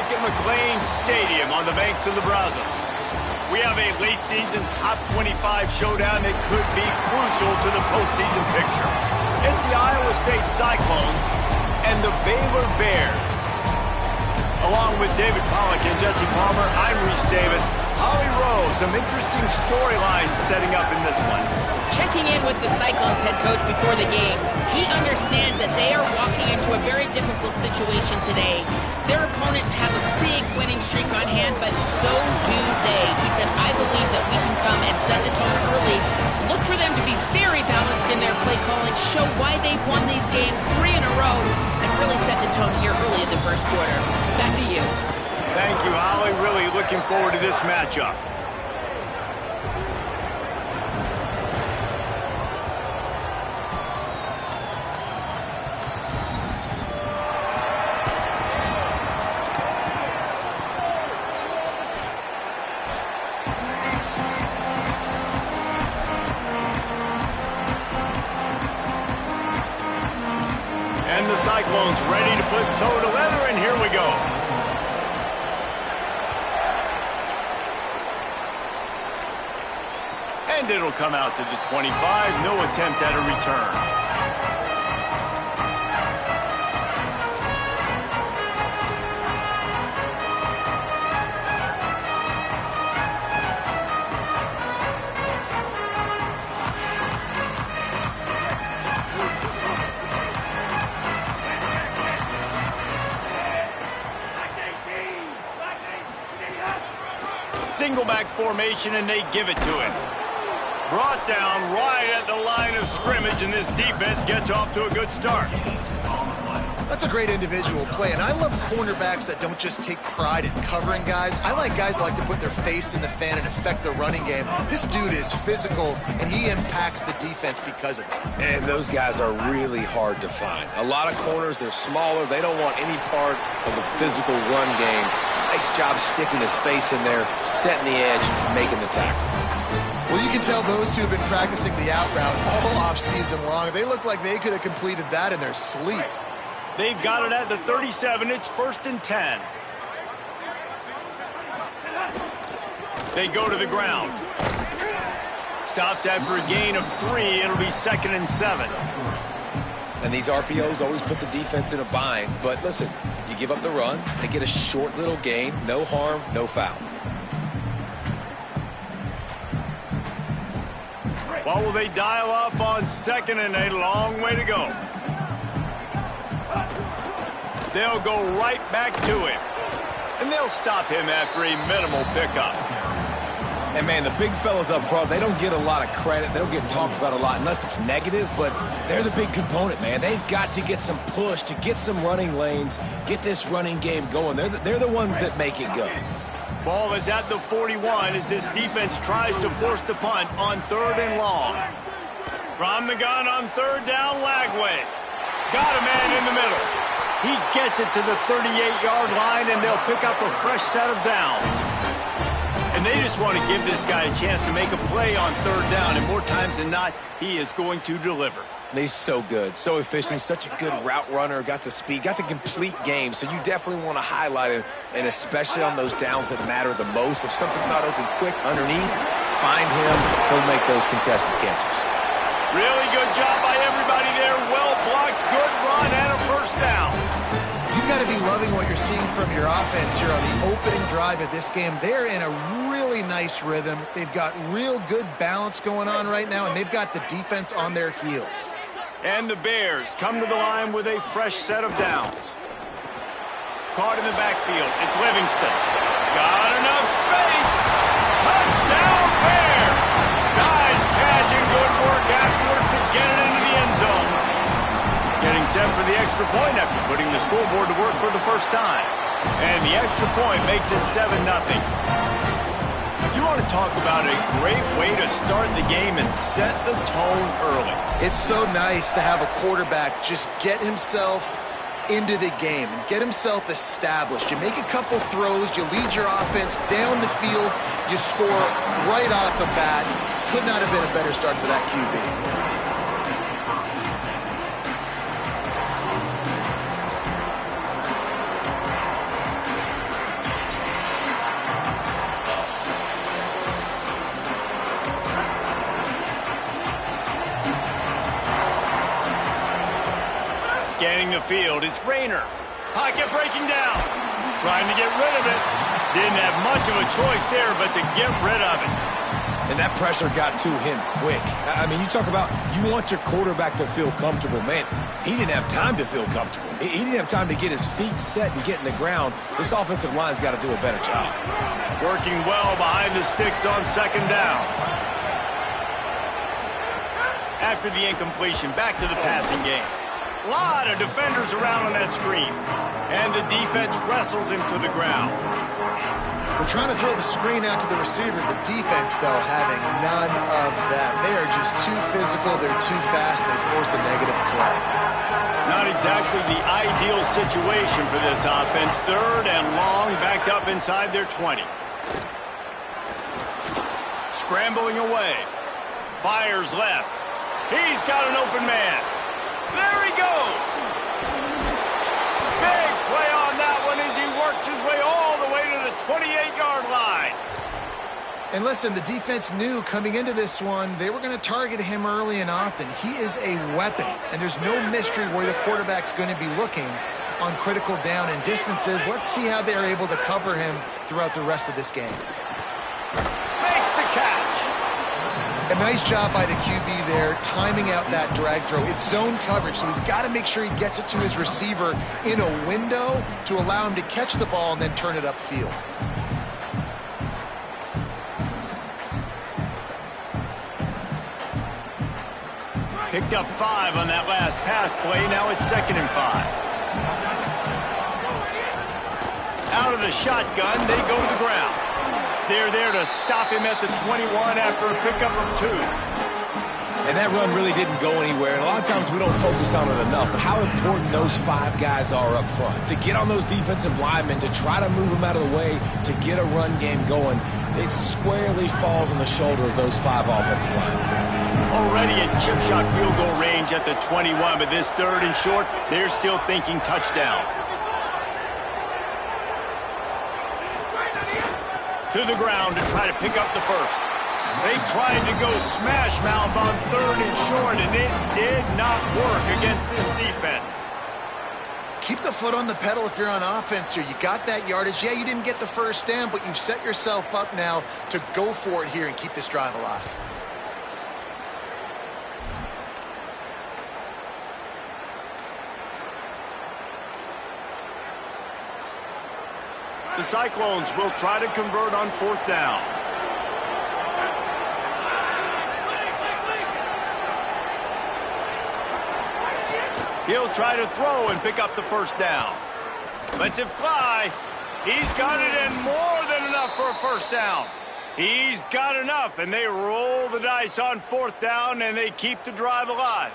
back at McLean Stadium on the banks of the Brazos. We have a late-season top 25 showdown that could be crucial to the postseason picture. It's the Iowa State Cyclones and the Baylor Bears. Along with David Pollack and Jesse Palmer, I'm Reese Davis. Holly Rowe, some interesting storylines setting up in this one. Checking in with the Cyclones head coach before the game, he understands that they are walking into a very difficult situation today. Their opponents have a big winning streak on hand, but so do they. He said, I believe that we can come and set the tone early. Look for them to be very balanced in their play calling, show why they've won these games 3 in a row, and really set the tone here early in the first quarter. Back to you. Thank you, Holly. Really looking forward to this matchup. And the Cyclones ready to put toe to leather, and here we go. And it'll come out to the 25. No attempt at a return. Single back formation, and they give it to him. Brought down right at the line of scrimmage, and this defense gets off to a good start. That's a great individual play, and I love cornerbacks that don't just take pride in covering guys. I like guys that like to put their face in the fan and affect the running game. This dude is physical, and he impacts the defense because of it. And those guys are really hard to find. A lot of corners, they're smaller. They don't want any part of the physical run game. Nice job sticking his face in there, setting the edge, making the tackle. Well, you can tell those two have been practicing the out route all off-season long. They look like they could have completed that in their sleep. They've got it at the 37. It's 1st and 10. They go to the ground. Stopped after a gain of 3. It'll be 2nd and 7. And these RPOs always put the defense in a bind. But listen, you give up the run, they get a short little gain, no harm, no foul. Well, will they dial up on 2nd and a long way to go? They'll go right back to him. And they'll stop him after a minimal pickup. And, man, the big fellas up front, they don't get a lot of credit. They don't get talked about a lot unless it's negative, but they're the big component, man. They've got to get some push, to get some running lanes, get this running game going. They're the ones that make it go. Ball is at the 41 as this defense tries to force the punt on 3rd and long. From the gun on 3rd down, Lagway. Got a man in the middle. He gets it to the 38-yard line, and they'll pick up a fresh set of downs. And they just want to give this guy a chance to make a play on 3rd down, and more times than not, he is going to deliver. And he's so good, so efficient, such a good route runner, got the speed, got the complete game, so you definitely want to highlight him, and especially on those downs that matter the most. If something's not open quick underneath, find him, he'll make those contested catches. Really good job by everybody there. Well blocked, good run, and a 1st down. You've got to be loving what you're seeing from your offense here on the opening drive of this game. They're in a really nice rhythm. They've got real good balance going on right now, and they've got the defense on their heels. And the Bears come to the line with a fresh set of downs. Caught in the backfield. It's Livingston. Got enough space. Touchdown, Bears. Nice catch and good work afterwards to get it into the end zone. Getting set for the extra point after putting the scoreboard to work for the first time. And the extra point makes it 7-0. You want to talk about a great way to start the game and set the tone early. It's so nice to have a quarterback just get himself into the game and get himself established. You make a couple throws, you lead your offense down the field, you score right off the bat. Could not have been a better start for that QB. the field. It's Rayner. Pocket breaking down. Trying to get rid of it. Didn't have much of a choice there but to get rid of it. And that pressure got to him quick. I mean, you talk about you want your quarterback to feel comfortable. Man, he didn't have time to feel comfortable. He didn't have time to get his feet set and get in the ground. This offensive line's got to do a better job. Working well behind the sticks on second down. After the incompletion, back to the passing game. A lot of defenders around on that screen. And the defense wrestles him to the ground. We're trying to throw the screen out to the receiver. The defense, though, having none of that. They are just too physical. They're too fast. They force a negative play. Not exactly the ideal situation for this offense. Third and long, backed up inside their 20. Scrambling away. Fires left. He's got an open man. There he goes. Big play on that one as he works his way all the way to the 28-yard line. And listen, the defense knew coming into this one, they were going to target him early and often. He is a weapon, and there's no mystery where the quarterback's going to be looking on critical down and distances. Let's see how they're able to cover him throughout the rest of this game. Makes the catch. A nice job by the QB there, timing out that drag throw. It's zone coverage, so he's got to make sure he gets it to his receiver in a window to allow him to catch the ball and then turn it upfield. Picked up 5 on that last pass play. Now it's 2nd and 5. Out of the shotgun, they go to the ground. They're there to stop him at the 21 after a pickup of 2. And that run really didn't go anywhere. And a lot of times we don't focus on it enough. But how important those 5 guys are up front. To get on those defensive linemen, to try to move them out of the way, to get a run game going, it squarely falls on the shoulder of those 5 offensive linemen. Already at chip shot field goal range at the 21, but this 3rd and short, they're still thinking touchdown. To the ground to try to pick up the first. They tried to go smash mouth on 3rd and short, and it did not work against this defense. Keep the foot on the pedal if you're on offense here. You got that yardage. Yeah, you didn't get the first down, but you've set yourself up now to go for it here and keep this drive alive. The Cyclones will try to convert on 4th down. He'll try to throw and pick up the first down. Lets it fly. He's got it in more than enough for a first down. He's got enough, and they roll the dice on 4th down, and they keep the drive alive.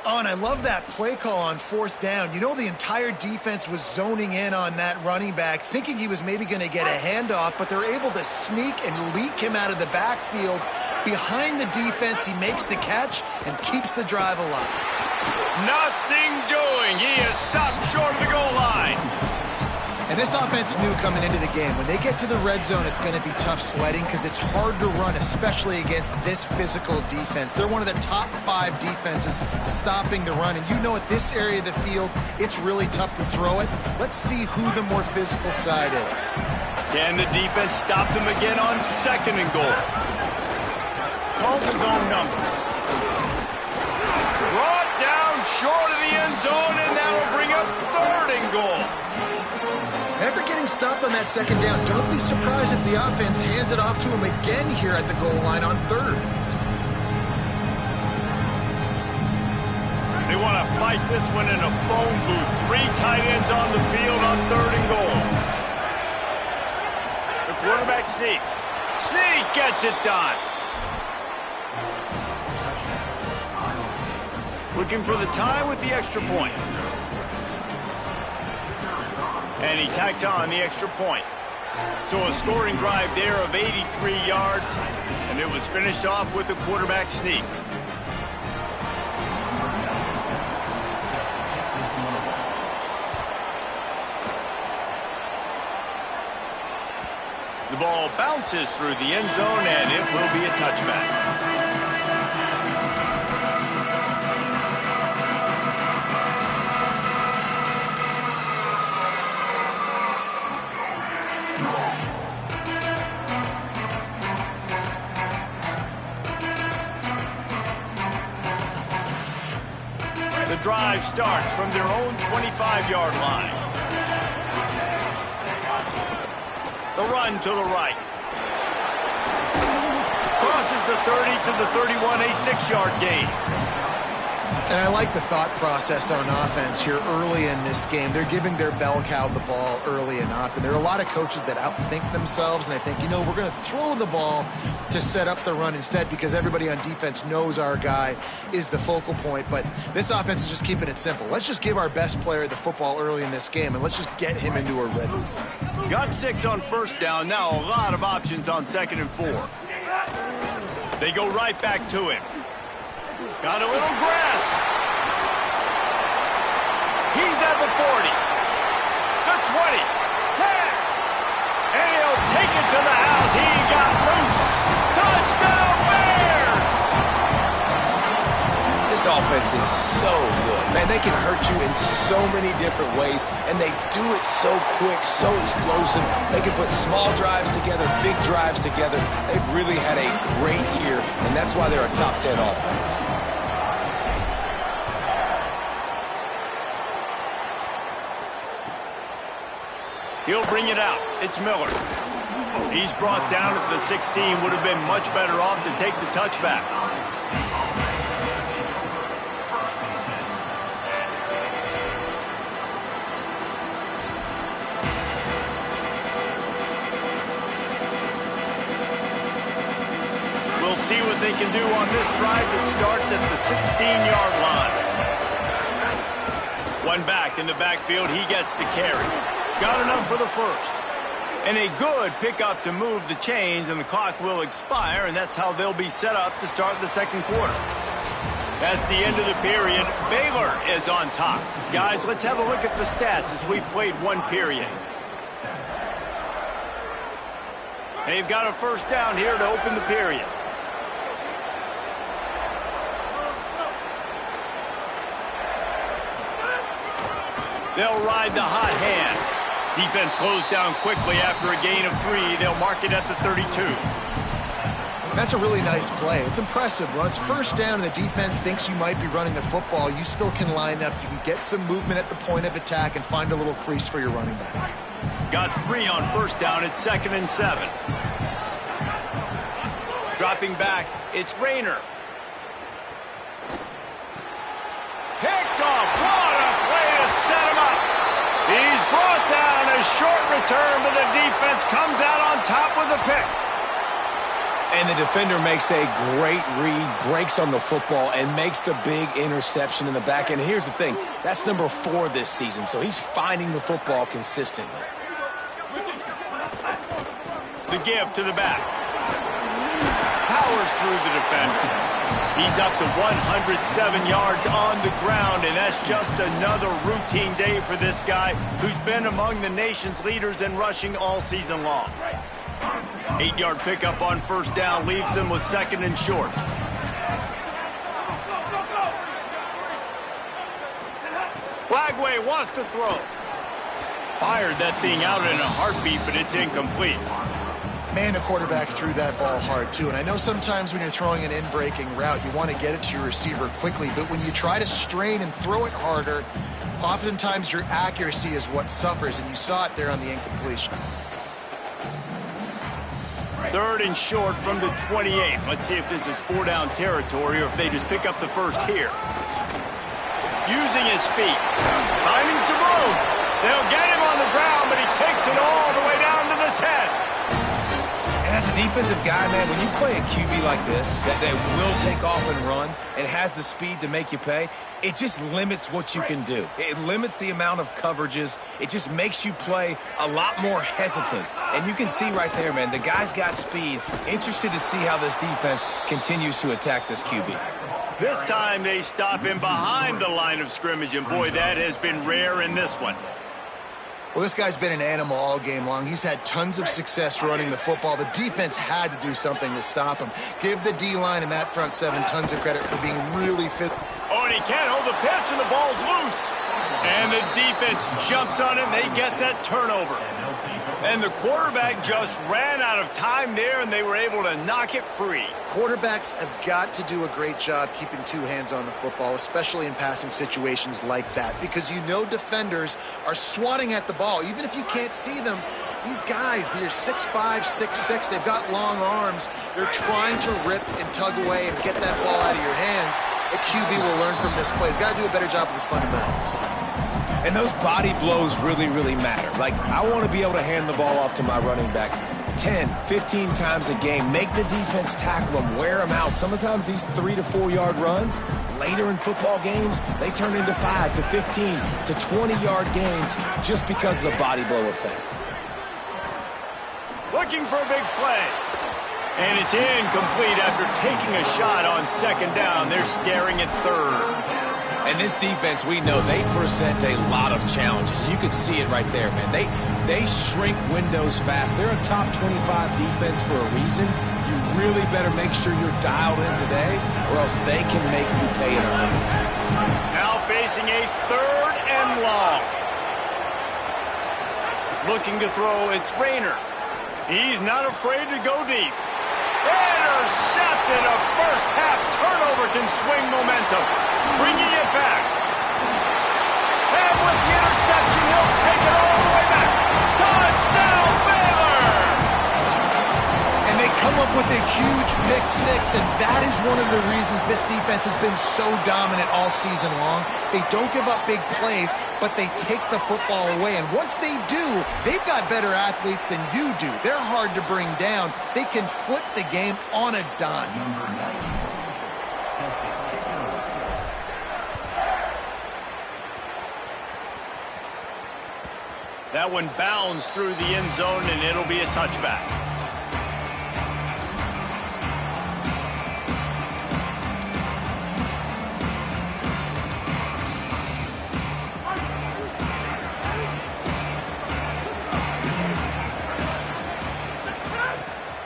Oh, and I love that play call on 4th down. You know, the entire defense was zoning in on that running back, thinking he was maybe going to get a handoff, but they're able to sneak and leak him out of the backfield. Behind the defense, he makes the catch and keeps the drive alive. Nothing doing. He is stopped short of the goal line. And this offense knew coming into the game, when they get to the red zone, it's going to be tough sledding because it's hard to run, especially against this physical defense. They're one of the top 5 defenses stopping the run. And you know at this area of the field, it's really tough to throw it. Let's see who the more physical side is. Can the defense stop them again on 2nd and goal? Calls his own number. Brought down short of the end zone, and that'll bring up 3rd and goal. After getting stopped on that 2nd down, don't be surprised if the offense hands it off to him again here at the goal line on 3rd. They want to fight this one in a phone booth. 3 tight ends on the field on 3rd and goal. The quarterback sneak. Sneak gets it done. Looking for the tie with the extra point. And he tacked on the extra point. So a scoring drive there of 83 yards, and it was finished off with a quarterback sneak. The ball bounces through the end zone, and it will be a touchback. The drive starts from their own 25-yard line. The run to the right. Crosses the 30 to the 31, a 6-yard gain. And I like the thought process on offense here early in this game. They're giving their bell cow the ball early and often. There are a lot of coaches that outthink themselves, and they think, you know, we're going to throw the ball to set up the run instead because everybody on defense knows our guy is the focal point. But this offense is just keeping it simple. Let's just give our best player the football early in this game, and let's just get him into a rhythm. Got 6 on first down. Now a lot of options on 2nd and 4. They go right back to him. Got a little grass. He's at the 40, the 20, 10, and he'll take it to the house. He got loose. Touchdown, Bears! This offense is so good. Man, they can hurt you in so many different ways, and they do it so quick, so explosive. They can put small drives together, big drives together. They've really had a great year, and that's why they're a top 10 offense. He'll bring it out. It's Miller. He's brought down at the 16. Would have been much better off to take the touchback. We'll see what they can do on this drive that starts at the 16-yard line. One back in the backfield. He gets the carry. Got enough for the first. And a good pickup to move the chains, and the clock will expire, and that's how they'll be set up to start the second quarter. That's the end of the period. Baylor is on top. Guys, let's have a look at the stats as we've played one period. They've got a first down here to open the period. They'll ride the hot hand. Defense closed down quickly after a gain of 3. They'll mark it at the 32. That's a really nice play. It's impressive. When it's first down and the defense thinks you might be running the football, you still can line up. You can get some movement at the point of attack and find a little crease for your running back. Got 3 on first down. It's 2nd and 7. Dropping back, it's Rayner. Picked off. What a play to set him up. He's brought down. A short return, but the defense comes out on top with a pick. And the defender makes a great read, breaks on the football, and makes the big interception in the back end. And here's the thing. That's number 4 this season, so he's finding the football consistently. The give to the back. Powers through the defender. He's up to 107 yards on the ground, and that's just another routine day for this guy who's been among the nation's leaders in rushing all season long. 8-yard pickup on first down leaves them with 2nd and short. Flagway wants to throw. Fired that thing out in a heartbeat, but it's incomplete. Man, the quarterback threw that ball hard, too. And I know sometimes when you're throwing an in-breaking route, you want to get it to your receiver quickly. But when you try to strain and throw it harder, oftentimes your accuracy is what suffers. And you saw it there on the incompletion. 3rd and short from the 28. Let's see if this is 4-down territory or if they just pick up the first here. Using his feet. Finding some room. They'll get him on the ground, but he takes it all the way down to the 10. As a defensive guy, man, when you play a QB like this, that will take off and run and has the speed to make you pay, it just limits what you can do. It limits the amount of coverages. It just makes you play a lot more hesitant. And you can see right there, man, the guy's got speed. Interested to see how this defense continues to attack this QB. This time they stop him behind the line of scrimmage, and boy, that has been rare in this one. Well, this guy's been an animal all game long. He's had tons of success running the football. The defense had to do something to stop him. Give the D-line and that front 7 tons of credit for being really fit. Oh, and he can't hold the pitch, and the ball's loose. And the defense jumps on it, and they get that turnover. And the quarterback just ran out of time there, and they were able to knock it free. Quarterbacks have got to do a great job keeping two hands on the football, especially in passing situations like that, because you know defenders are swatting at the ball. Even if you can't see them, these guys, they're 6'5", 6'6", they've got long arms. They're trying to rip and tug away and get that ball out of your hands. A QB will learn from this play. He's got to do a better job with his fundamentals. And those body blows really, really matter. Like, I want to be able to hand the ball off to my running back 10, 15 times a game. Make the defense tackle them, wear them out. Sometimes these 3 to 4 yard runs, later in football games, they turn into 5 to 15 to 20-yard gains just because of the body blow effect. Looking for a big play. And it's incomplete after taking a shot on second down. They're staring at third. And this defense, we know, they present a lot of challenges. You can see it right there, man. They shrink windows fast. They're a top 25 defense for a reason. You really better make sure you're dialed in today, or else they can make you pay in a hurry. Now facing a third and long. Looking to throw, it's Rayner. He's not afraid to go deep. Intercepted. A first half turnover can swing momentum. Bringing it back. And with the interception, he'll take it all the way back. Touchdown, Baylor! And they come up with a huge pick six, and that is one of the reasons this defense has been so dominant all season long. They don't give up big plays, but they take the football away. And once they do, they've got better athletes than you do. They're hard to bring down. They can flip the game on a dime. That one bounds through the end zone, and it'll be a touchback.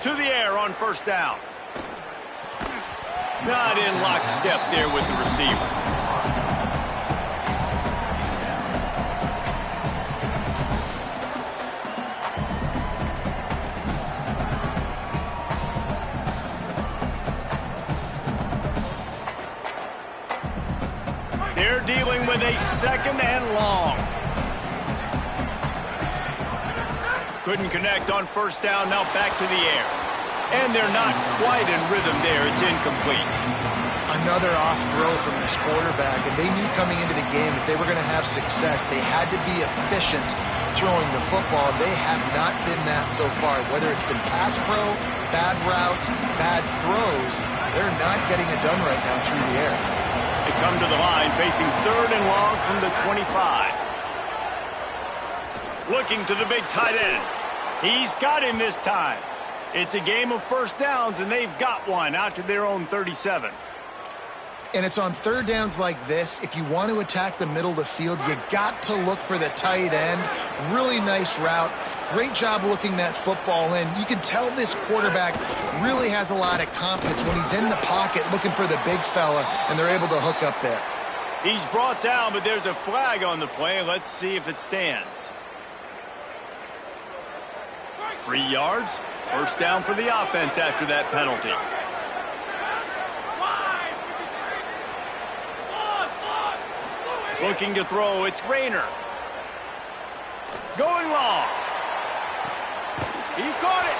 To the air on first down. Not in lockstep there with the receiver. They're dealing with a second and long. Couldn't connect on first down, now back to the air. And they're not quite in rhythm there. It's incomplete. Another off throw from this quarterback, and they knew coming into the game that they were going to have success. They had to be efficient throwing the football. They have not been that so far. Whether it's been pass pro, bad routes, bad throws, they're not getting it done right now through the air. They come to the line facing third and long from the 25. Looking to the big tight end. He's got him this time. It's a game of first downs, and they've got one out to their own 37. And it's on third downs like this. If you want to attack the middle of the field, you got to look for the tight end. Really nice route. Great job looking that football in. You can tell this quarterback really has a lot of confidence when he's in the pocket looking for the big fella, and they're able to hook up there. He's brought down, but there's a flag on the play. Let's see if it stands. 3 yards. First down for the offense after that penalty. Looking to throw, it's Rayner. Going long. He caught it.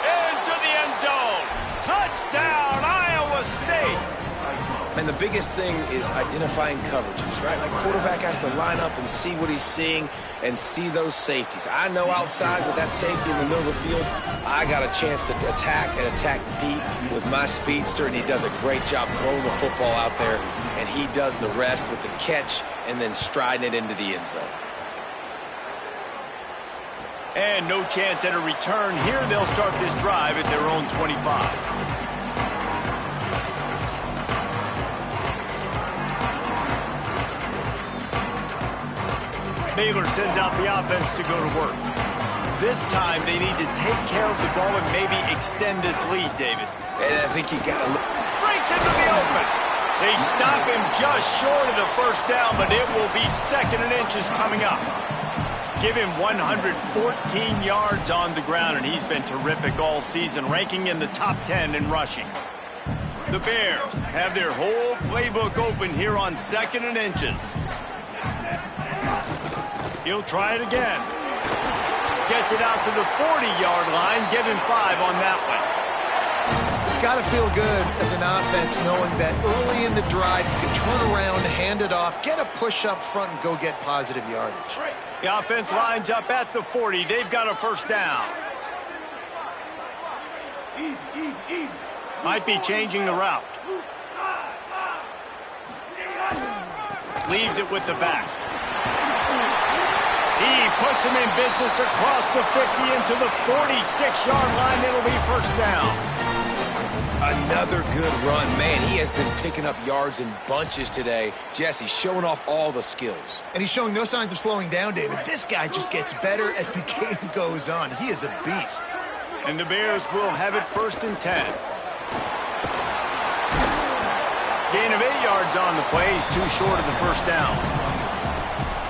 Into the end zone. Touchdown, Iowa State. And the biggest thing is identifying coverages, right? Like, quarterback has to line up and see what he's seeing and see those safeties. I know outside with that safety in the middle of the field, I got a chance to attack and attack deep with my speedster, and he does a great job throwing the football out there, and he does the rest with the catch and then striding it into the end zone. And no chance at a return here. They'll start this drive at their own 25. Baylor sends out the offense to go to work. This time they need to take care of the ball and maybe extend this lead, David. And I think you got to look. Breaks into the open. They stop him just short of the first down, but it will be second and inches coming up. Give him 114 yards on the ground, and he's been terrific all season, ranking in the top 10 in rushing. The Bears have their whole playbook open here on 2nd and inches. He'll try it again. Gets it out to the 40-yard line. Give him 5 on that one. It's got to feel good as an offense knowing that early in the drive you can turn around, hand it off, get a push up front, and go get positive yardage. The offense lines up at the 40. They've got a first down. Might be changing the route. Leaves it with the back. He puts him in business across the 50 into the 46-yard line. It'll be first down. Another good run. Man, he has been picking up yards in bunches today. Jesse showing off all the skills. And he's showing no signs of slowing down, David. This guy just gets better as the game goes on. He is a beast. And the Bears will have it 1st and 10. Gain of 8 yards on the play. He's too short of the first down.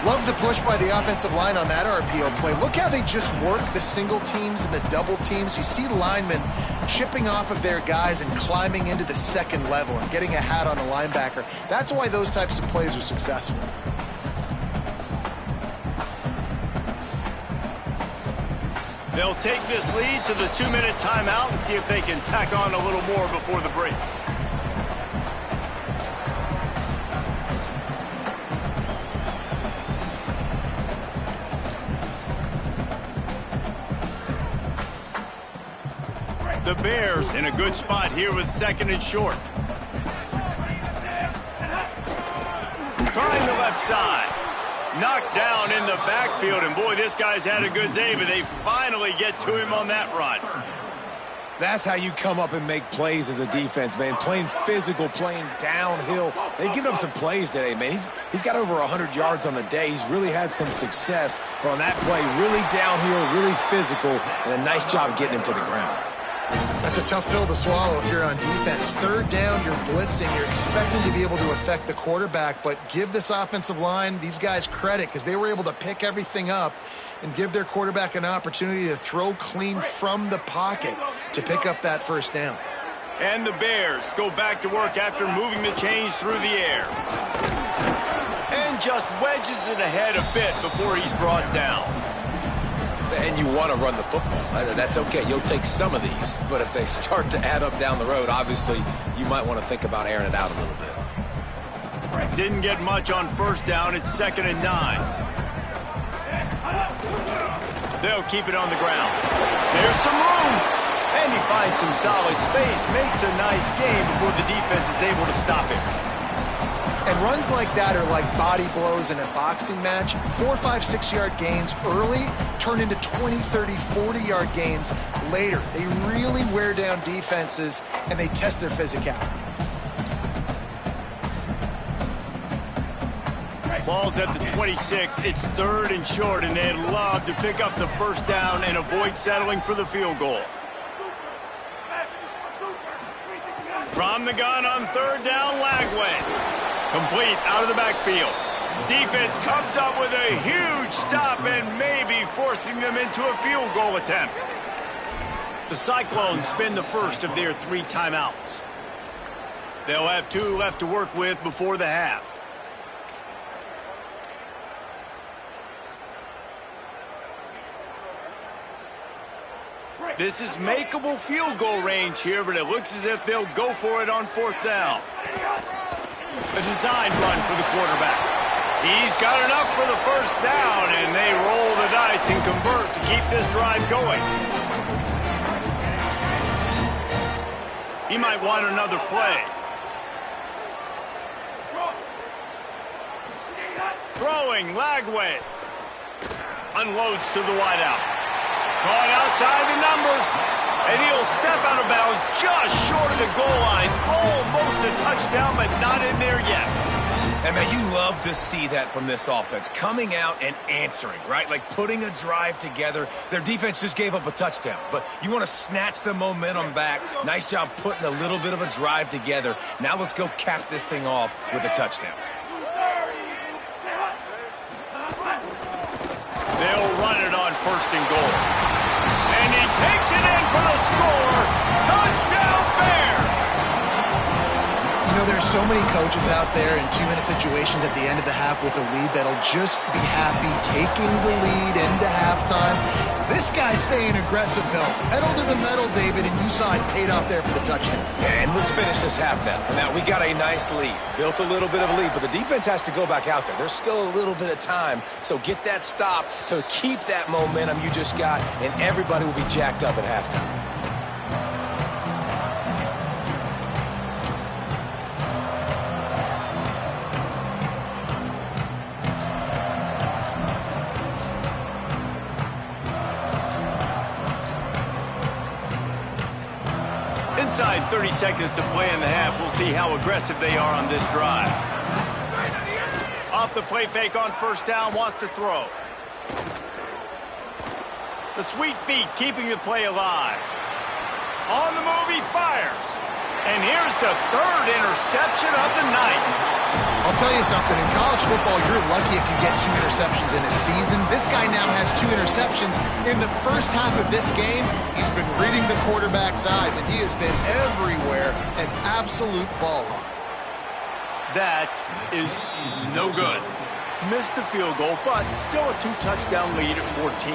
Love the push by the offensive line on that RPO play. Look how they just work the single teams and the double teams. You see linemen chipping off of their guys and climbing into the second level and getting a hat on a linebacker. That's why those types of plays are successful. They'll take this lead to the 2-minute timeout and see if they can tack on a little more before the break. The Bears in a good spot here with 2nd and short. Trying the left side. Knocked down in the backfield, and boy, this guy's had a good day, but they finally get to him on that run. That's how you come up and make plays as a defense, man. Playing physical, playing downhill. They've given up some plays today, man. He's got over 100 yards on the day. He's really had some success. But on that play, really downhill, really physical, and a nice job getting him to the ground. That's a tough pill to swallow if you're on defense. 3rd down, you're blitzing. You're expecting to be able to affect the quarterback, but give this offensive line, these guys, credit because they were able to pick everything up and give their quarterback an opportunity to throw clean from the pocket to pick up that first down. And the Bears go back to work after moving the chains through the air. And just wedges it ahead a bit before he's brought down. And you want to run the football. That's okay. You'll take some of these. But if they start to add up down the road, obviously, you might want to think about airing it out a little bit. Didn't get much on first down. It's 2nd and 9. They'll keep it on the ground. There's some room. And he finds some solid space. Makes a nice game before the defense is able to stop him. And runs like that are like body blows in a boxing match. 4, 5, 6-yard gains early turn into 20, 30, 40-yard gains later. They really wear down defenses, and they test their physicality. Ball's at the 26. It's 3rd and short, and they'd love to pick up the first down and avoid settling for the field goal. From the gun on 3rd down, Lagway. Complete out of the backfield. Defense comes up with a huge stop and maybe forcing them into a field goal attempt. The Cyclones spend the first of their 3 timeouts. They'll have 2 left to work with before the half. This is makeable field goal range here, but it looks as if they'll go for it on 4th down. A design run for the quarterback. He's got enough for the first down, and they roll the dice and convert to keep this drive going. He might want another play. Throwing, Lagway. Unloads to the wideout. Caught outside the numbers. And he'll step out of bounds just short of the goal line. Almost a touchdown, but not in there yet. And, man, you love to see that from this offense. Coming out and answering, right? Like putting a drive together. Their defense just gave up a touchdown. But you want to snatch the momentum back. Nice job putting a little bit of a drive together. Now let's go cap this thing off with a touchdown. They'll first and goal. And he takes it in for the score. Touchdown Bears! You know, there's so many coaches out there in 2-minute situations at the end of the half with a lead that'll just be happy taking the lead into halftime. This guy's staying aggressive, though. Pedal to the metal, David, and you saw it paid off there for the touchdown. Yeah, and let's finish this half now. Now, we got a nice lead. Built a little bit of a lead, but the defense has to go back out there. There's still a little bit of time, so get that stop to keep that momentum you just got, and everybody will be jacked up at halftime. Inside 30 seconds to play in the half. We'll see how aggressive they are on this drive. Off the play fake on first down, wants to throw. The sweet feet keeping the play alive. On the move, he fires. And here's the third interception of the night. I'll tell you something, in college football, you're lucky if you get 2 interceptions in a season. This guy now has 2 interceptions. In the first half of this game, he's been reading the quarterback's eyes, and he has been everywhere, an absolute ball hawk. That is no good. Missed the field goal, but still a 2-touchdown lead at 14.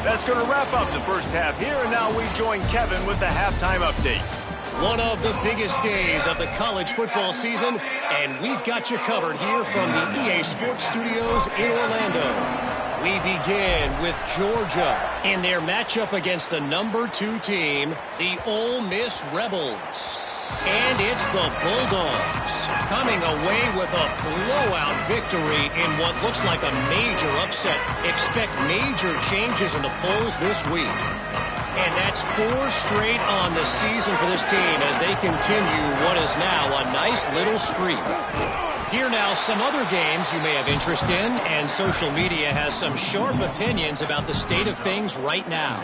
That's going to wrap up the first half here, and now we join Kevin with the halftime update. One of the biggest days of the college football season, and we've got you covered here from the EA Sports Studios in Orlando. We begin with Georgia in their matchup against the number 2 team, the Ole Miss Rebels. And it's the Bulldogs coming away with a blowout victory in what looks like a major upset. Expect major changes in the polls this week. And that's 4 straight on the season for this team as they continue what is now a nice little streak. Here now some other games you may have interest in, and social media has some sharp opinions about the state of things right now.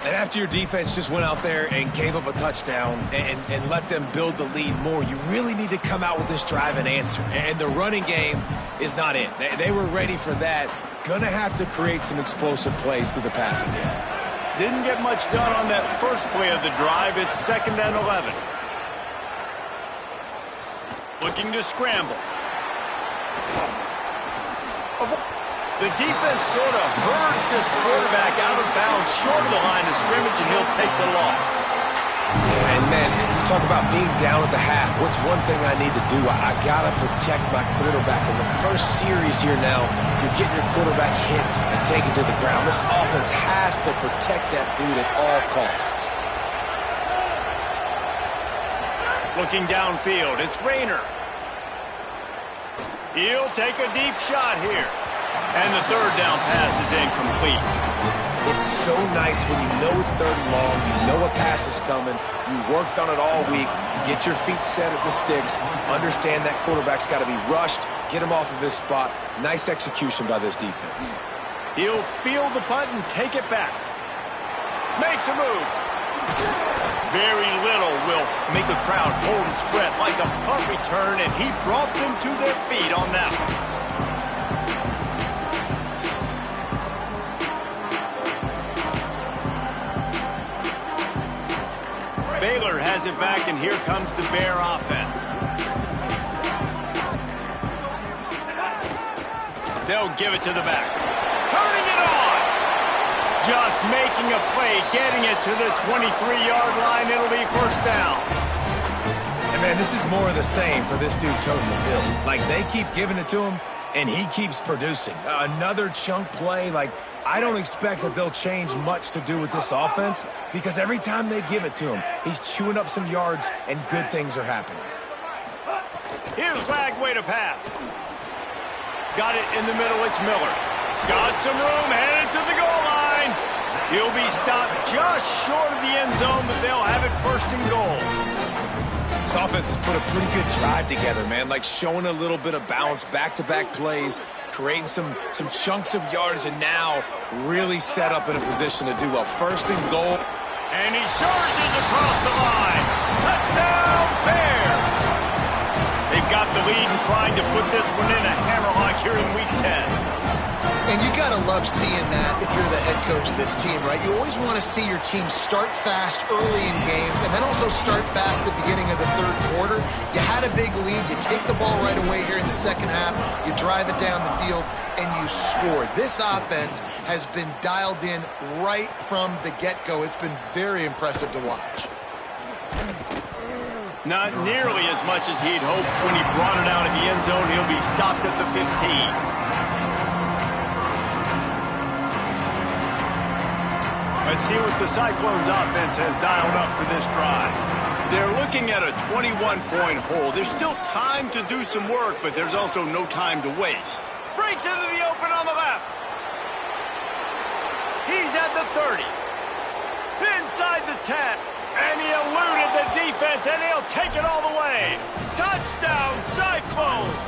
And after your defense just went out there and gave up a touchdown and let them build the lead more, you really need to come out with this drive and answer. And the running game is not in. They were ready for that. Gonna have to create some explosive plays through the passing game. Didn't get much done on that first play of the drive. It's 2nd and 11. Looking to scramble. The defense sort of herds this quarterback out of bounds short of the line of scrimmage, and he'll take the loss. Yeah, and man, you talk about being down at the half. What's one thing I need to do? I got to protect my quarterback. In the first series here now, you're getting your quarterback hit and taken to the ground. This offense has to protect that dude at all costs. Looking downfield, it's Rayner. He'll take a deep shot here. And the third down pass is incomplete. It's so nice when you know it's 3rd and long, you know a pass is coming, you worked on it all week, get your feet set at the sticks, understand that quarterback's got to be rushed, get him off of his spot. Nice execution by this defense. He'll field the punt and take it back. Makes a move. Very little will make a crowd hold its breath like a punt return, and he brought them to their feet on that one. Baylor has it back, and here comes the Bear offense. They'll give it to the back. Turning it on! Just making a play, getting it to the 23-yard line. It'll be first down. And man, this is more of the same for this dude toting the bill. Like, they keep giving it to him, and he keeps producing. Another chunk play, like, I don't expect that they'll change much to do with this offense because every time they give it to him, he's chewing up some yards and good things are happening. Here's Lagway to pass. Got it in the middle, it's Miller. Got some room, headed to the goal line. He'll be stopped just short of the end zone, but they'll have it 1st and goal. This offense has put a pretty good drive together, man, like showing a little bit of balance, back-to-back plays, creating some chunks of yardage, and now really set up in a position to do well. 1st and goal. And he surges across the line. Touchdown, Bears! They've got the lead and trying to put this one in a hammerlock here in Week 10. And you got to love seeing that if you're the head coach of this team, right? You always want to see your team start fast early in games and then also start fast at the beginning of the third quarter. You had a big lead. You take the ball right away here in the second half. You drive it down the field, and you scored. This offense has been dialed in right from the get-go. It's been very impressive to watch. Not nearly as much as he'd hoped when he brought it out of the end zone. He'll be stopped at the 15. Let's see what the Cyclones offense has dialed up for this drive. They're looking at a 21-point hole. There's still time to do some work, but there's also no time to waste. Breaks into the open on the left. He's at the 30. Inside the 10. And he eluded the defense, and he'll take it all the way. Touchdown, Cyclones!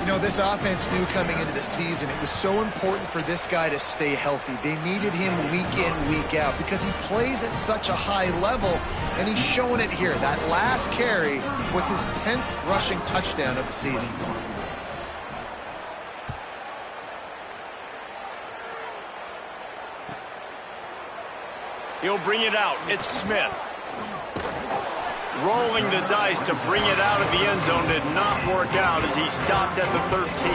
You know, this offense knew coming into the season it was so important for this guy to stay healthy. They needed him week in, week out because he plays at such a high level, and he's showing it here. That last carry was his 10th rushing touchdown of the season. He'll bring it out. It's Smith. Rolling the dice to bring it out of the end zone did not work out as he stopped at the 13.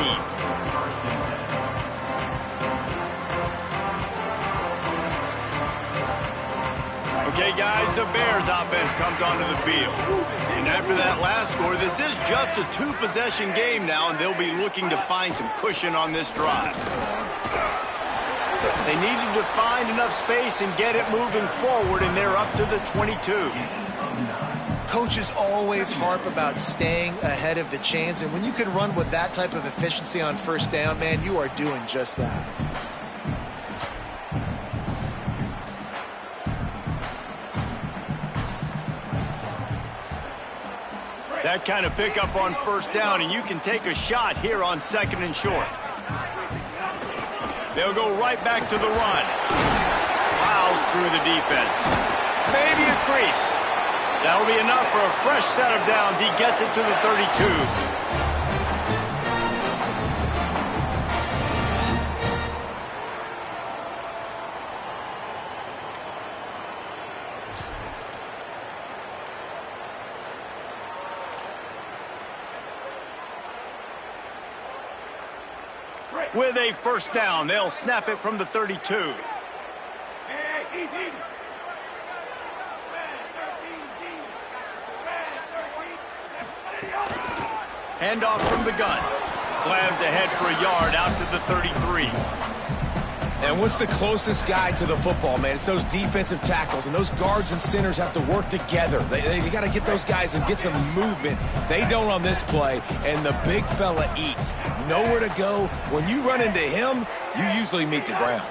Okay, guys, the Bears offense comes onto the field. And after that last score, this is just a two-possession game now, and they'll be looking to find some cushion on this drive. They needed to find enough space and get it moving forward, and they're up to the 22. Coaches always harp about staying ahead of the chains, and when you can run with that type of efficiency on first down, man, you are doing just that. That kind of pickup on first down, and you can take a shot here on second and short. They'll go right back to the run. Plows through the defense. Maybe a crease. That'll be enough for a fresh set of downs. He gets it to the 32. With a first down, they'll snap it from the 32. Handoff from the gun. Slams ahead for a yard out to the 33. And what's the closest guy to the football, man? It's those defensive tackles, and those guards and centers have to work together. They got to get those guys and get some movement. They don't on this play, and the big fella eats. Nowhere to go. When you run into him, you usually meet the ground.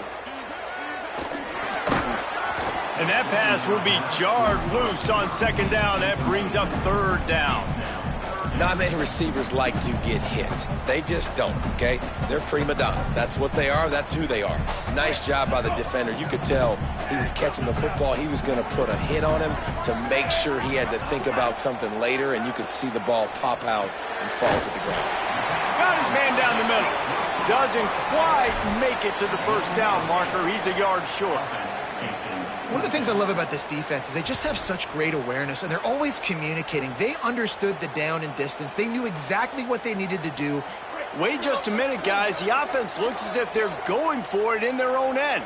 And that pass will be jarred loose on second down. That brings up third down. Not many receivers like to get hit. They just don't, okay? They're prima donnas. That's what they are. That's who they are. Nice job by the defender. You could tell he was catching the football. He was going to put a hit on him to make sure he had to think about something later, and you could see the ball pop out and fall to the ground. Got his man down the middle. Doesn't quite make it to the first down marker. He's a yard short. One of the things I love about this defense is they just have such great awareness, and they're always communicating. They understood the down and distance. They knew exactly what they needed to do. Wait just a minute, guys. The offense looks as if they're going for it in their own end.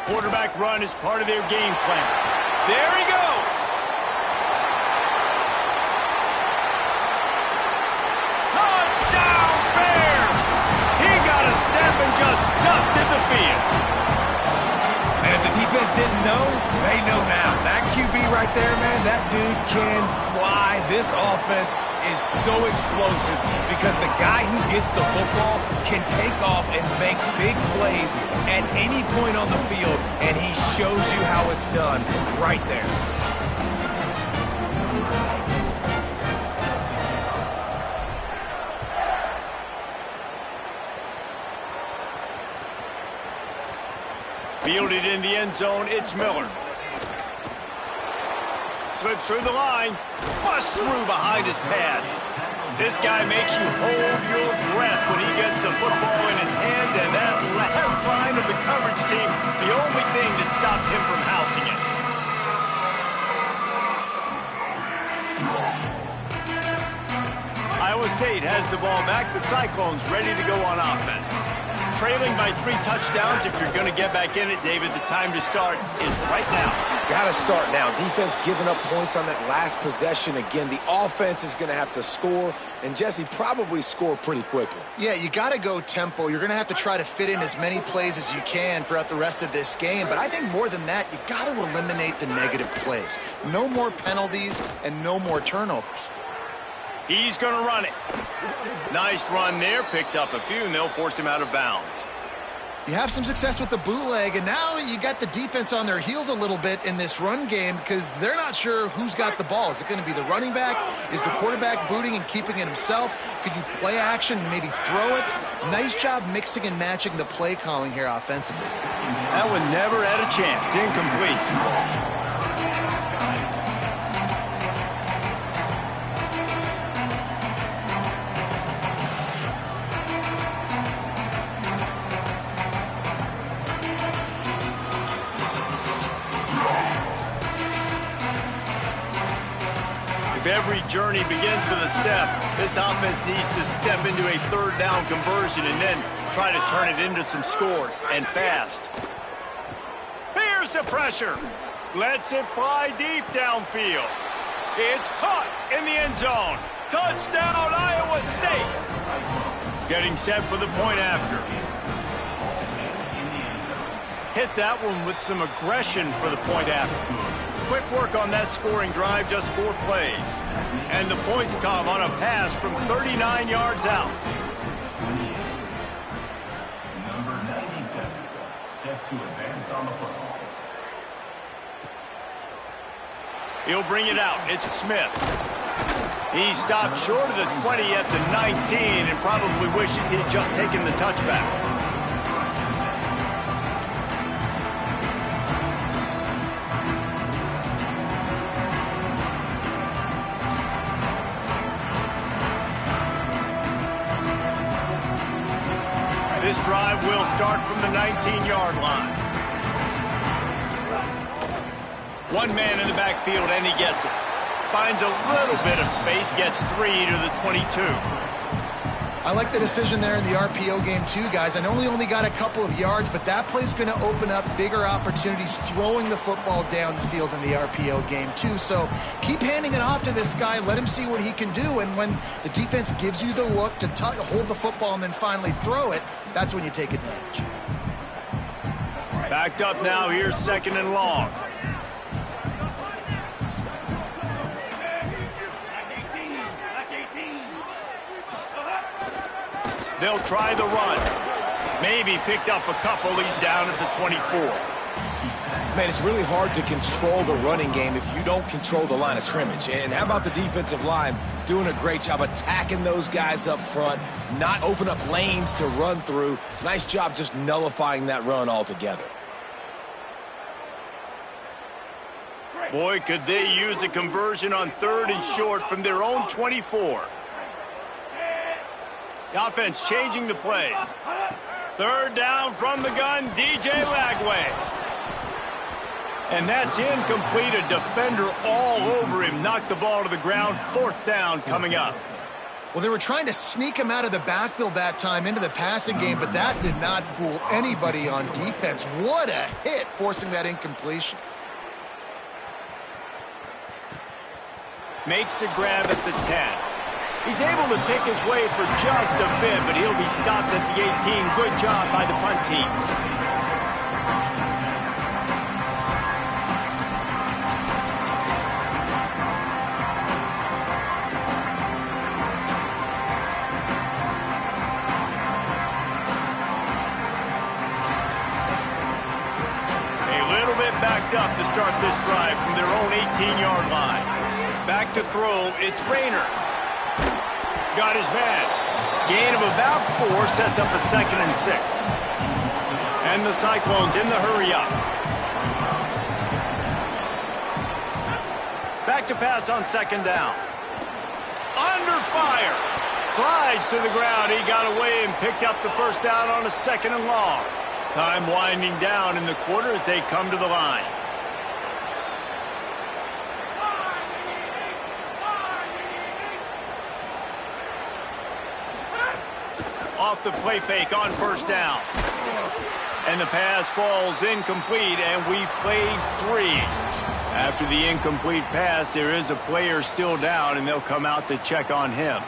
Quarterback run is part of their game plan. There he goes. Touchdown, Bears! He got a step and just dusted the field. And if the defense didn't know, they know now. That QB right there, man, that dude can fly. This offense is so explosive because the guy who gets the football can take off and make big plays at any point on the field, and he shows you how it's done right there. Fielded in the end zone, it's Miller. Slips through the line. Busts through behind his pad. This guy makes you hold your breath when he gets the football in his hands, and that last line of the coverage team, the only thing that stopped him from housing it. Iowa State has the ball back. The Cyclones ready to go on offense. Trailing by 3 touchdowns. If you're going to get back in it, David, the time to start is right now. Got to start now. Defense giving up points on that last possession. Again, the offense is going to have to score, and Jesse probably score pretty quickly. Yeah, you got to go tempo. You're going to have to try to fit in as many plays as you can throughout the rest of this game. But I think more than that, you got to eliminate the negative plays. No more penalties and no more turnovers. He's going to run it. Nice run there. Picks up a few, and they'll force him out of bounds. You have some success with the bootleg, and now you got the defense on their heels a little bit in this run game because they're not sure who's got the ball. Is it going to be the running back? Is the quarterback booting and keeping it himself? Could you play action and maybe throw it? Nice job mixing and matching the play calling here offensively. That one never had a chance. Incomplete. Every journey begins with a step. This offense needs to step into a third down conversion and then try to turn it into some scores, and fast. Here's the pressure. Lets it fly deep downfield. It's caught in the end zone. Touchdown, Iowa State. Getting set for the point after. Hit that one with some aggression for the point after. Quick work on that scoring drive, just 4 plays. And the points come on a pass from 39 yards out. Number 97, set to advance on the football. He'll bring it out. It's Smith. He stopped short of the 20 at the 19 and probably wishes he'd just taken the touchback. This drive will start from the 19-yard line. One man in the backfield, and he gets it. Finds a little bit of space, gets 3 to the 22. I like the decision there in the RPO game too, guys. I know he only got a couple of yards, but that play's going to open up bigger opportunities throwing the football down the field in the RPO game too. So keep handing it off to this guy. Let him see what he can do. And when the defense gives you the look to hold the football and then finally throw it, that's when you take advantage. Backed up now. Here's 2nd and long. They'll try the run. Maybe picked up a couple. He's down at the 24. Man, it's really hard to control the running game if you don't control the line of scrimmage. And how about the defensive line doing a great job attacking those guys up front, not open up lanes to run through. Nice job just nullifying that run altogether. Boy, could they use a conversion on 3rd and short from their own 24. The offense changing the play. 3rd down from the gun, DJ Lagway. And that's incomplete. A defender all over him. Knocked the ball to the ground. 4th down coming up. Well, they were trying to sneak him out of the backfield that time into the passing game, but that did not fool anybody on defense. What a hit, forcing that incompletion. Makes the grab at the 10. He's able to pick his way for just a bit, but he'll be stopped at the 18. Good job by the punt team. A little bit backed up to start this drive from their own 18-yard line. Back to throw, it's Rayner. Got his man. Gain of about 4 sets up a 2nd and 6. And the Cyclones in the hurry up. Back to pass on 2nd down. Under fire. slides to the ground. He got away and picked up the first down on a 2nd and long. Time winding down in the quarter as they come to the line. Off the play fake on 1st down. And the pass falls incomplete, and we've played 3. After the incomplete pass, there is a player still down, and they'll come out to check on him.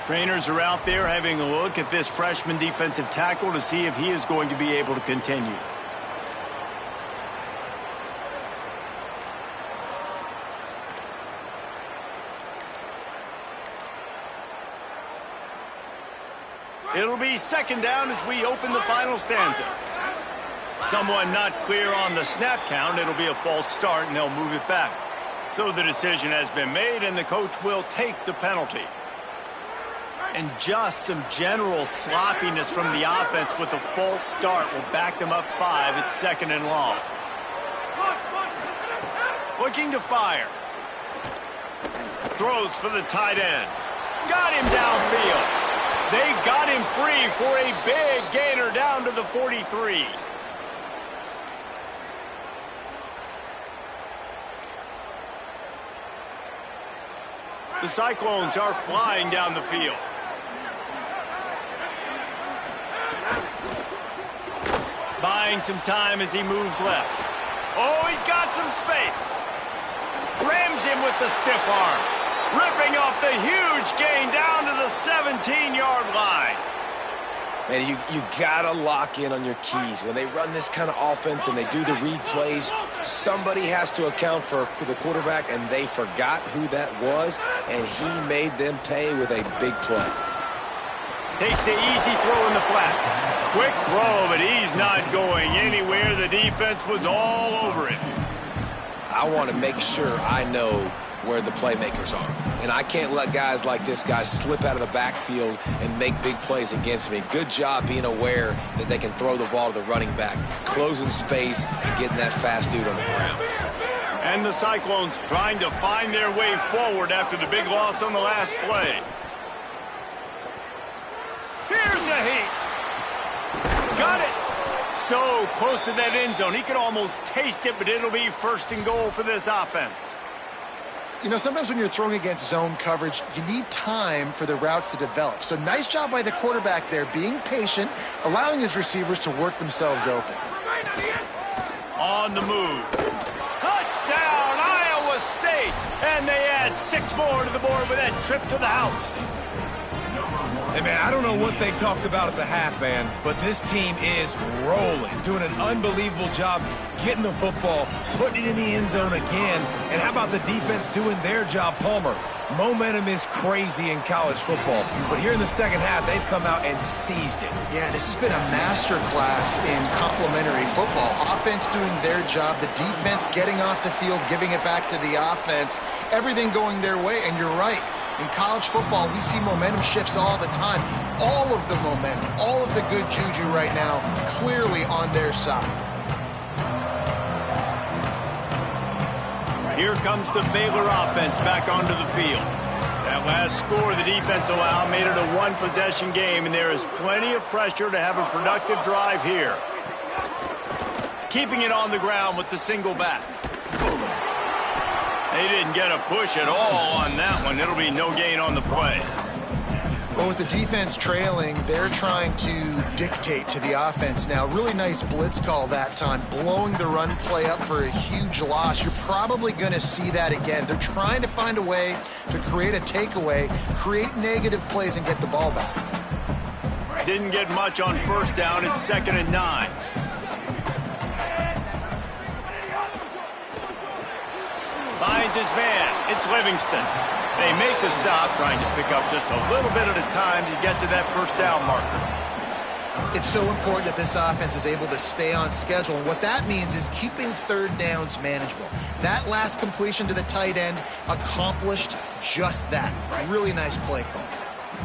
Trainers are out there having a look at this freshman defensive tackle to see if he is going to be able to continue. It'll be 2nd down as we open the final stanza. Someone not clear on the snap count. It'll be a false start, and they'll move it back. So the decision has been made, and the coach will take the penalty. And just some general sloppiness from the offense with a false start will back them up 5 at 2nd and long. Looking to fire. Throws for the tight end. Got him downfield. They got him free for a big gainer down to the 43. The Cyclones are flying down the field. Buying some time as he moves left. Oh, he's got some space. Rams him with the stiff arm. Ripping off the huge gain down to the 17-yard line. Man, you gotta lock in on your keys. When they run this kind of offense and they do the read plays, somebody has to account for the quarterback, and they forgot who that was, and he made them pay with a big play. Takes the easy throw in the flat. Quick throw, but he's not going anywhere. The defense was all over it. I want to make sure I know where the playmakers are. And I can't let guys like this guy slip out of the backfield and make big plays against me. Good job being aware that they can throw the ball to the running back, closing space and getting that fast dude on the ground. And the Cyclones trying to find their way forward after the big loss on the last play. Here's a heat. Got it. So close to that end zone. He could almost taste it, but it'll be 1st and goal for this offense. You know, sometimes when you're throwing against zone coverage, you need time for the routes to develop. So nice job by the quarterback there, being patient, allowing his receivers to work themselves open. On the move. Touchdown, Iowa State! And they add 6 more to the board with that trip to the house. Hey, man, I don't know what they talked about at the half, man, but this team is rolling, doing an unbelievable job getting the football, putting it in the end zone again. And how about the defense doing their job, Palmer? Momentum is crazy in college football, but here in the second half, they've come out and seized it. Yeah, this has been a master class in complementary football. Offense doing their job, the defense getting off the field, giving it back to the offense, everything going their way, and you're right. In college football, we see momentum shifts all the time. All of the momentum, all of the good juju right now, clearly on their side. Here comes the Baylor offense back onto the field. That last score the defense allowed made it a 1-possession game, and there is plenty of pressure to have a productive drive here. Keeping it on the ground with the single back. They didn't get a push at all on that one. It'll be no gain on the play. Well, with the defense trailing, they're trying to dictate to the offense now. Really nice blitz call that time, blowing the run play up for a huge loss. You're probably going to see that again. They're trying to find a way to create a takeaway, create negative plays, and get the ball back. Didn't get much on 1st down. It's 2nd and 9. Finds his man. It's Livingston. They make the stop, trying to pick up just a little bit at a time to get to that 1st down marker. It's so important that this offense is able to stay on schedule. And what that means is keeping 3rd downs manageable. That last completion to the tight end accomplished just that. Really nice play call.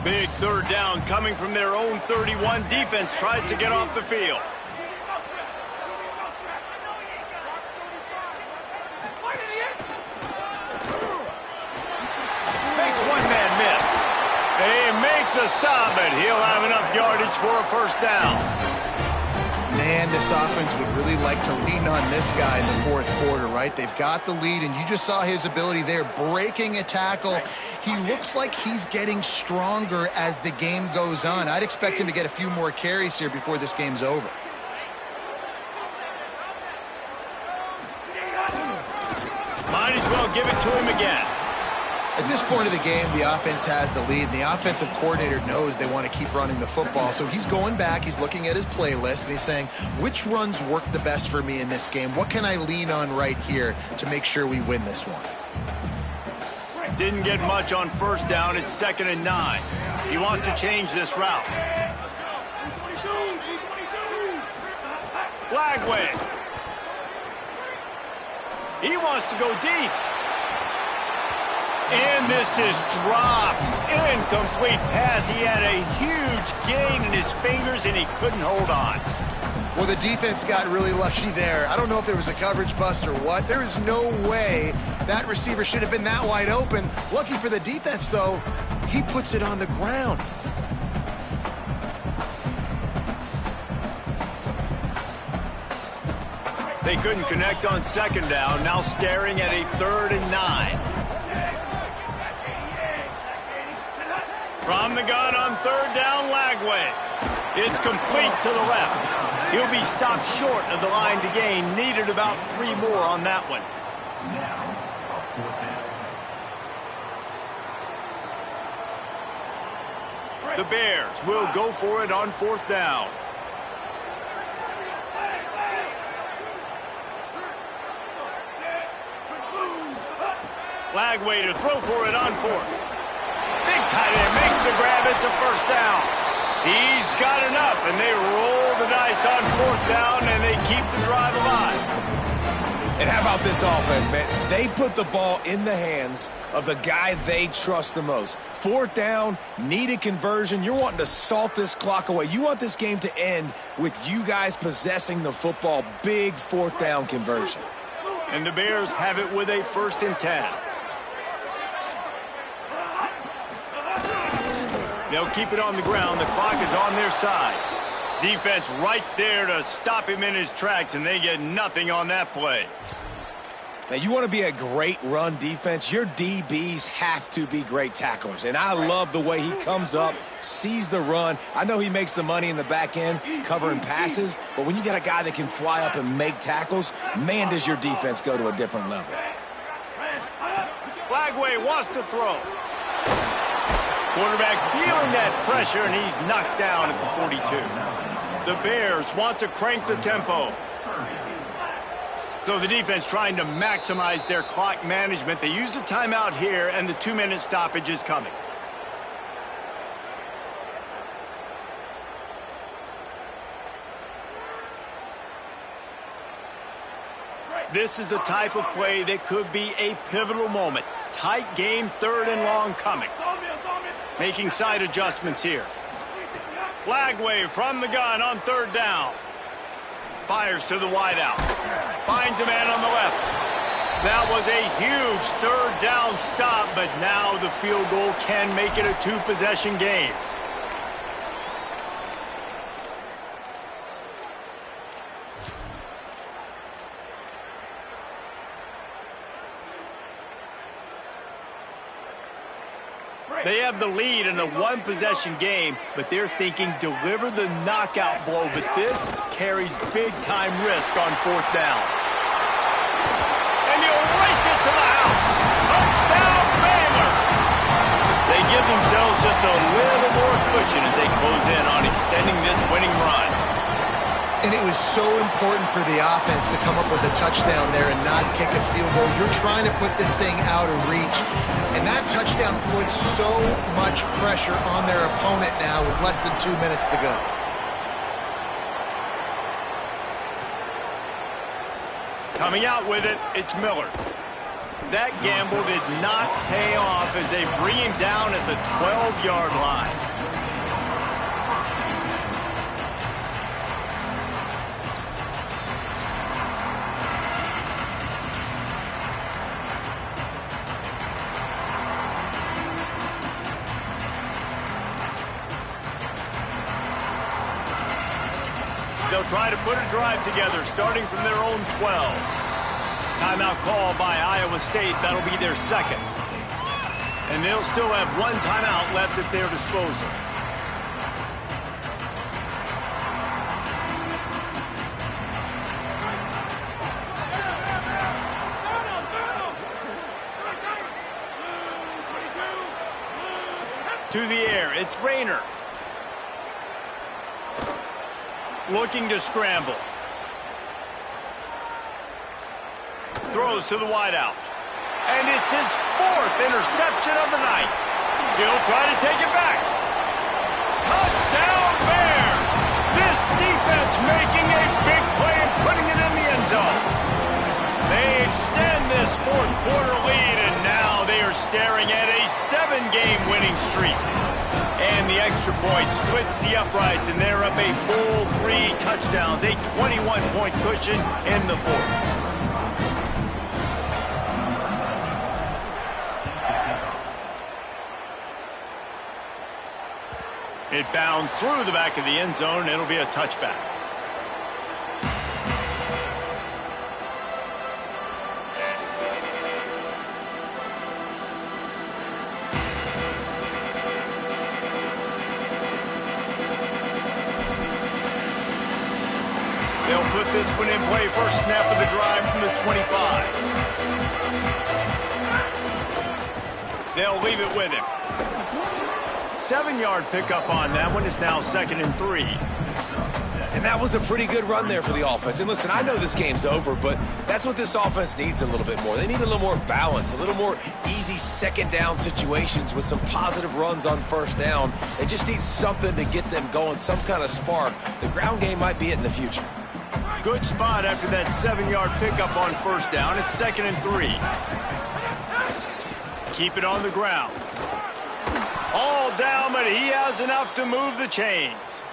Big 3rd down coming from their own 31. Defense tries to get off the field. One-man miss. They make the stop, but he'll have enough yardage for a first down. Man, this offense would really like to lean on this guy in the fourth quarter, right? They've got the lead, and you just saw his ability there, breaking a tackle. He looks like he's getting stronger as the game goes on. I'd expect him to get a few more carries here before this game's over. Might as well give it to him again. At this point of the game, the offense has the lead, and the offensive coordinator knows they want to keep running the football. So he's going back, he's looking at his playlist, and he's saying, which runs work the best for me in this game? What can I lean on right here to make sure we win this one? Didn't get much on first down. It's 2nd and 9. He wants to change this route. Flagway. He wants to go deep. And this is dropped. Incomplete pass. He had a huge gain in his fingers, and he couldn't hold on. Well, the defense got really lucky there. I don't know if there was a coverage bust or what. There is no way that receiver should have been that wide open. Lucky for the defense, though, he puts it on the ground. They couldn't connect on 2nd down. Now staring at a 3rd and 9. From the gun on 3rd down, Lagway. It's complete to the left. He'll be stopped short of the line to gain. Needed about 3 more on that one. The Bears will go for it on 4th down. Lagway to throw for it on 4th. Big tight end makes the grab. It's a first down. He's got enough, and they roll the dice on 4th down, and they keep the drive alive. And how about this offense, man? They put the ball in the hands of the guy they trust the most. 4th down, needed conversion. You're wanting to salt this clock away. You want this game to end with you guys possessing the football. Big 4th down conversion. And the Bears have it with a 1st and 10. They'll keep it on the ground. The clock is on their side. Defense right there to stop him in his tracks, and they get nothing on that play. Now, you want to be a great run defense, your DBs have to be great tacklers. And I love the way he comes up, sees the run. I know he makes the money in the back end covering passes, but when you got a guy that can fly up and make tackles, man, does your defense go to a different level. Flagway wants to throw. Quarterback feeling that pressure, and he's knocked down at the 42. The Bears want to crank the tempo. So the defense trying to maximize their clock management. They use the timeout here, and the 2-minute stoppage is coming. This is the type of play that could be a pivotal moment. Tight game, 3rd and long coming. Making side adjustments here. Flagway from the gun on 3rd down. Fires to the wideout. Finds a man on the left. That was a huge 3rd down stop, but now the field goal can make it a 2-possession game. They have the lead in a 1-possession game, but they're thinking deliver the knockout blow, but this carries big-time risk on 4th down. And he'll race it to the house. Touchdown, Baylor! They give themselves just a little more cushion as they close in on extending this winning run. And it was so important for the offense to come up with a touchdown there and not kick a field goal. You're trying to put this thing out of reach. And that touchdown puts so much pressure on their opponent now with less than 2 minutes to go. Coming out with it, it's Miller. That gamble did not pay off as they bring him down at the 12-yard line. They'll try to put a drive together, starting from their own 12. Timeout call by Iowa State. That'll be their second. And they'll still have one timeout left at their disposal. To the air, it's Rayner. Looking to scramble. Throws to the wideout. And it's his fourth interception of the night. He'll try to take it back. Touchdown, Bears! This defense making a big play and putting it in the end zone. They extend this fourth quarter lead, and now they are staring at a 7-game winning streak. And the extra point splits the uprights, and they're up a full 3 touchdowns, a 21-point cushion in the fourth. It bounds through the back of the end zone, and it'll be a touchback. They'll put this one in play. First snap of the drive from the 25. They'll leave it with him. 7-yard pickup on that one. Is now 2nd and 3. And that was a pretty good run there for the offense. And listen, I know this game's over, but that's what this offense needs a little bit more. They need a little more balance, a little more easy second down situations with some positive runs on first down. They just need something to get them going, some kind of spark. The ground game might be it in the future. Good spot after that 7-yard pickup on first down. It's 2nd and 3. Keep it on the ground. All down, but he has enough to move the chains.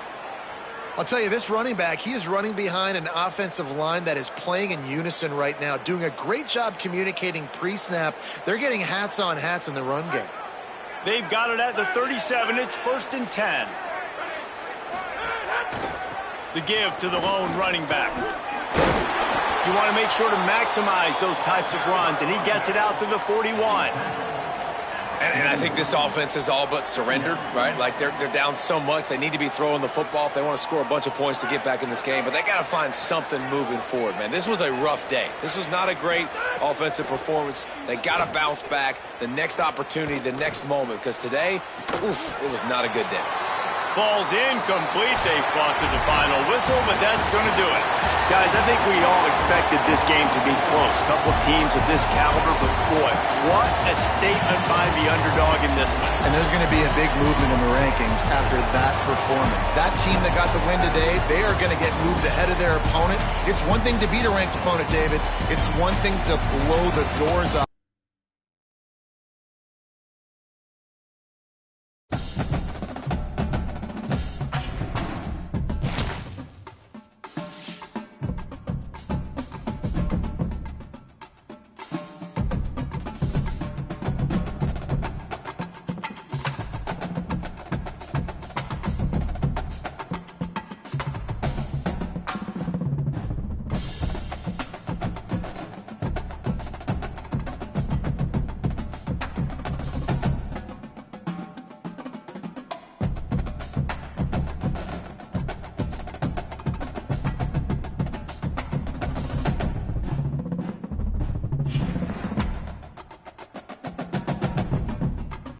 I'll tell you, this running back, he is running behind an offensive line that is playing in unison right now, doing a great job communicating pre-snap. They're getting hats on hats in the run game. They've got it at the 37. It's 1st and 10. The give to the lone running back. You want to make sure to maximize those types of runs, and he gets it out to the 41. And I think this offense is all but surrendered, right? Like they're down so much. They need to be throwing the football if they want to score a bunch of points to get back in this game. But they got to find something moving forward, man. This was a rough day. This was not a great offensive performance. They got to bounce back the next opportunity, the next moment. Because today, oof, it was not a good day. Falls incomplete. They flossed the final whistle, but that's going to do it. Guys, I think we all expected this game to be close. Couple of teams of this caliber, but boy, what a statement by the underdog in this one. And there's going to be a big movement in the rankings after that performance. That team that got the win today, they are going to get moved ahead of their opponent. It's one thing to beat a ranked opponent, David. It's one thing to blow the doors off.